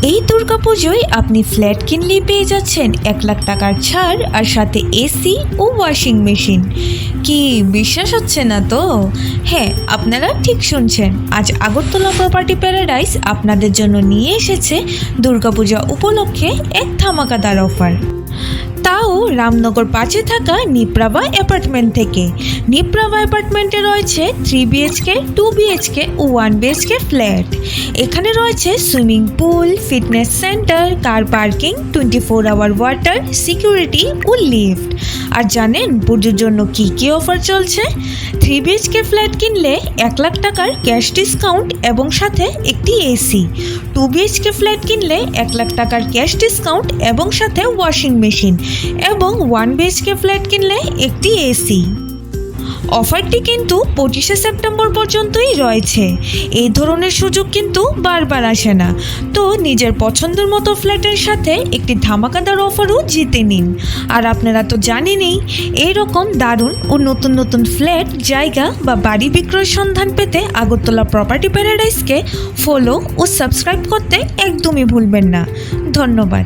এই দুর্গাপুজোয় আপনি ফ্ল্যাট কিনলেই পেয়ে যাচ্ছেন 1,00,000 টাকার ছাড় আর সাথে এসি ও ওয়াশিং মেশিন। কি বিশ্বাস হচ্ছে না তো? হ্যাঁ, আপনারা ঠিক শুনছেন। আজ আগরতলা প্রপার্টি প্যারাডাইস আপনাদের জন্য নিয়ে এসেছে দুর্গাপূজা উপলক্ষে এক ধামাকাদার অফার, তাও রামনগর 5-এ থাকা নিপ্রাভা অ্যাপার্টমেন্ট থেকে। নিপ্রাভা অ্যাপার্টমেন্টে রয়েছে 3 BHK, 2 BHK ও 1 BHK ফ্ল্যাট। এখানে রয়েছে swimming pool, fitness centre, car parking, 24 hour water, security ও লিফট। আর জানেন পুজোর জন্য কি কি অফার চলছে? 3 BHK ফ্ল্যাট কিনলে 1,00,000 টাকার ক্যাশ ডিসকাউন্ট এবং সাথে একটি এসি। 2 BHK ফ্ল্যাট কিনলে 1,00,000 টাকার ক্যাশ ডিসকাউন্ট এবং সাথে ওয়াশিং মেশিন, এবং 1 BHK ফ্ল্যাট কিনলে একটি এসি। অফারটি কিন্তু 25শে সেপ্টেম্বর পর্যন্তই রয়েছে। এই ধরনের সুযোগ কিন্তু বারবার আসে না। তো নিজের পছন্দের মতো ফ্ল্যাটের সাথে একটি ধামাকাদার অফারও জিতে নিন। আর আপনারা তো জানেনই, এইরকম দারুণ ও নতুন নতুন ফ্ল্যাট, জায়গা বা বাড়ি বিক্রয়ের সন্ধান পেতে আগরতলা প্রপার্টি প্যারাডাইসকে ফলো ও সাবস্ক্রাইব করতে একদমই ভুলবেন না। ধন্যবাদ।